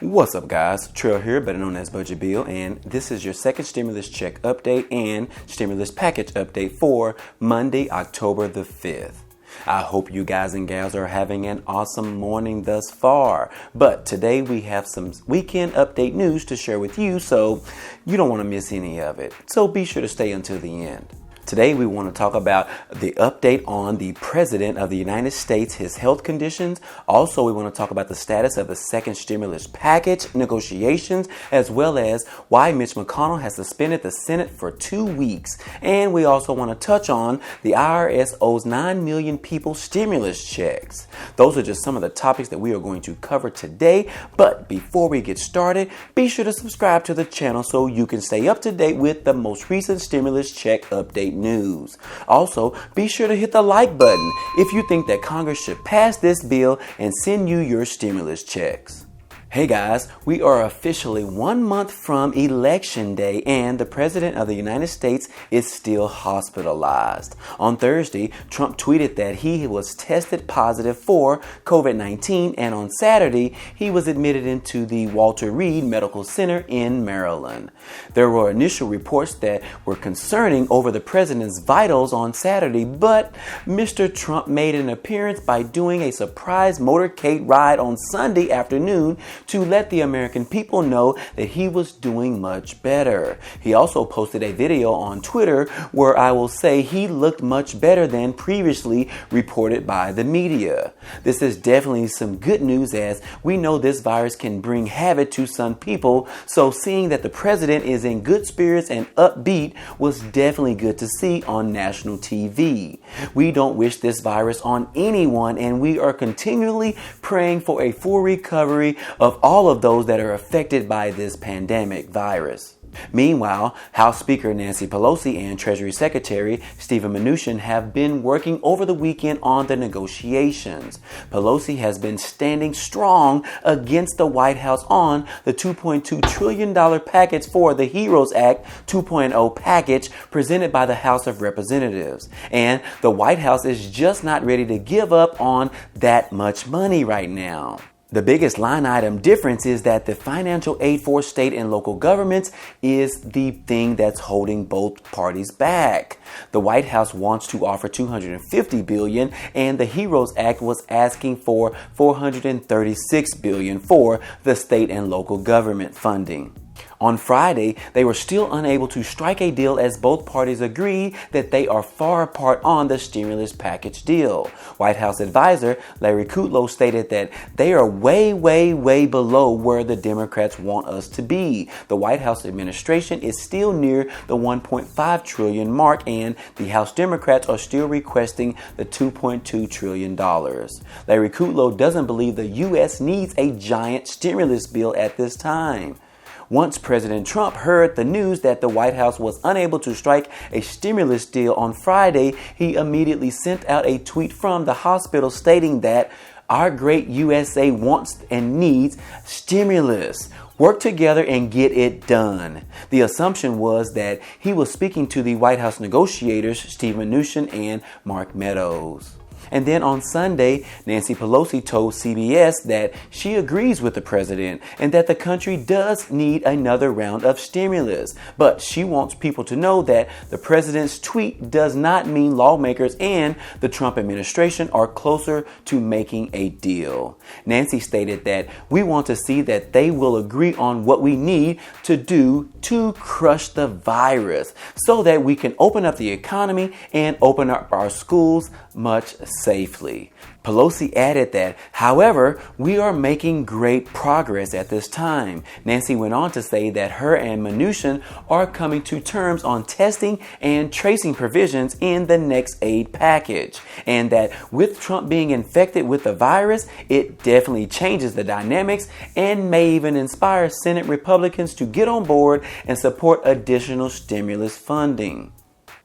What's up, guys? Trail here, better known as Budget Bill, and this is your second stimulus check update and stimulus package update for Monday, October the 5th. I hope you guys and gals are having an awesome morning thus far. But today we have some weekend update news to share with you, so you don't want to miss any of it. So be sure to stay until the end. Today we want to talk about the update on the President of the United States, his health conditions. Also, we want to talk about the status of the second stimulus package negotiations, as well as why Mitch McConnell has suspended the Senate for 2 weeks. And we also want to touch on the IRS owes 9 million people stimulus checks. Those are just some of the topics that we are going to cover today. But before we get started, be sure to subscribe to the channel so you can stay up to date with the most recent stimulus check update news. Also, be sure to hit the like button if you think that Congress should pass this bill and send you your stimulus checks. Hey guys, we are officially 1 month from Election Day and the President of the United States is still hospitalized. On Thursday, Trump tweeted that he was tested positive for COVID-19 and on Saturday, he was admitted into the Walter Reed Medical Center in Maryland. There were initial reports that were concerning over the president's vitals on Saturday, but Mr. Trump made an appearance by doing a surprise motorcade ride on Sunday afternoon to let the American people know that he was doing much better. He also posted a video on Twitter where I will say he looked much better than previously reported by the media. This is definitely some good news as we know this virus can bring havoc to some people, so seeing that the president is in good spirits and upbeat was definitely good to see on national TV. We don't wish this virus on anyone and we are continually praying for a full recovery of all of those that are affected by this pandemic virus. Meanwhile, House Speaker Nancy Pelosi and Treasury Secretary Steven Mnuchin have been working over the weekend on the negotiations. Pelosi has been standing strong against the White House on the $2.2 trillion package for the HEROES Act 2.0 package presented by the House of Representatives. And the White House is just not ready to give up on that much money right now. The biggest line item difference is that the financial aid for state and local governments is the thing that's holding both parties back. The White House wants to offer $250 billion and the HEROES Act was asking for $436 billion for the state and local government funding. On Friday, they were still unable to strike a deal as both parties agree that they are far apart on the stimulus package deal. White House advisor Larry Kudlow stated that they are way below where the Democrats want us to be. The White House administration is still near the $1.5 trillion mark and the House Democrats are still requesting the $2.2 trillion. Larry Kudlow doesn't believe the U.S. needs a giant stimulus bill at this time. Once President Trump heard the news that the White House was unable to strike a stimulus deal on Friday, he immediately sent out a tweet from the hospital stating that our great USA wants and needs stimulus. Work together and get it done. The assumption was that he was speaking to the White House negotiators, Steven Mnuchin and Mark Meadows. And then on Sunday, Nancy Pelosi told CBS that she agrees with the president and that the country does need another round of stimulus. But she wants people to know that the president's tweet does not mean lawmakers and the Trump administration are closer to making a deal. Nancy stated that we want to see that they will agree on what we need to do to crush the virus so that we can open up the economy and open up our schools much safely. Pelosi added that, however, we are making great progress at this time. Nancy went on to say that her and Mnuchin are coming to terms on testing and tracing provisions in the next aid package. And that with Trump being infected with the virus, it definitely changes the dynamics and may even inspire Senate Republicans to get on board and support additional stimulus funding.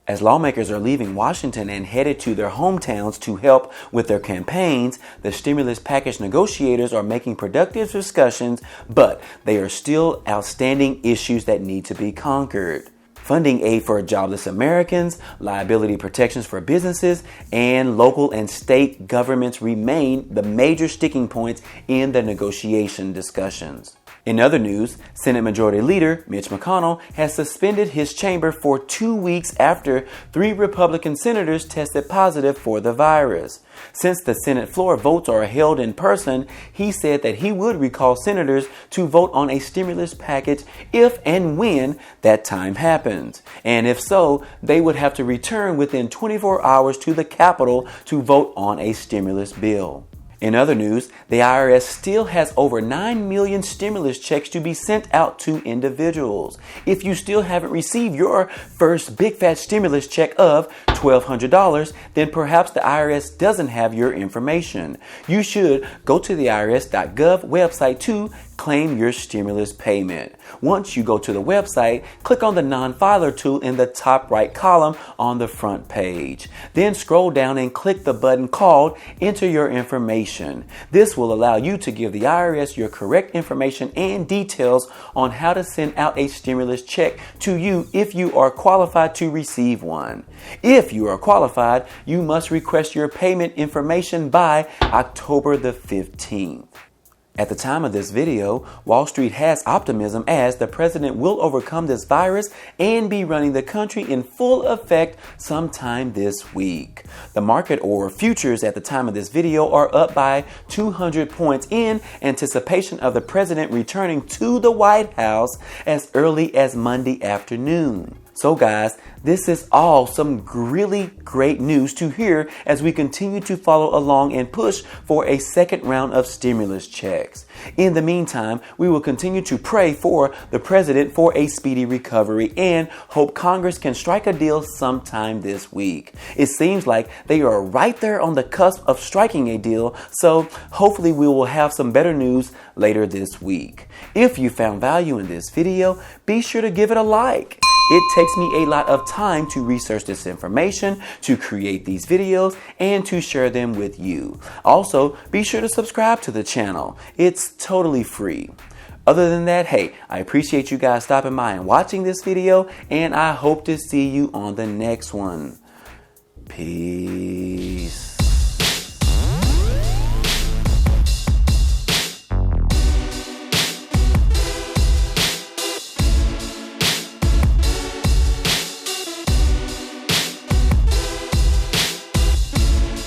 As lawmakers are leaving Washington and headed to their hometowns to help with their campaigns, the stimulus package negotiators are making productive discussions, but they are still outstanding issues that need to be conquered. Funding aid for jobless Americans, liability protections for businesses, and local and state governments remain the major sticking points in the negotiation discussions. In other news, Senate Majority Leader Mitch McConnell has suspended his chamber for 2 weeks after 3 Republican senators tested positive for the virus. Since the Senate floor votes are held in person, he said that he would recall senators to vote on a stimulus package if and when that time happens. And if so, they would have to return within 24 hours to the Capitol to vote on a stimulus bill. In other news, the IRS still has over 9 million stimulus checks to be sent out to individuals. If you still haven't received your first big fat stimulus check of $1,200, then perhaps the IRS doesn't have your information. You should go to the irs.gov website to claim your stimulus payment. Once you go to the website, click on the non-filer tool in the top right column on the front page. Then scroll down and click the button called Enter Your Information. This will allow you to give the IRS your correct information and details on how to send out a stimulus check to you if you are qualified to receive one. If you are qualified, you must request your payment information by October the 15th. At the time of this video, Wall Street has optimism as the president will overcome this virus and be running the country in full effect sometime this week. The market or futures at the time of this video are up by 200 points in anticipation of the president returning to the White House as early as Monday afternoon. So guys, this is all some really great news to hear as we continue to follow along and push for a second round of stimulus checks. In the meantime, we will continue to pray for the president for a speedy recovery and hope Congress can strike a deal sometime this week. It seems like they are right there on the cusp of striking a deal, so hopefully we will have some better news later this week. If you found value in this video, be sure to give it a like. It takes me a lot of time to research this information, to create these videos, and to share them with you. Also, be sure to subscribe to the channel. It's totally free. Other than that, hey, I appreciate you guys stopping by and watching this video, and I hope to see you on the next one. Peace.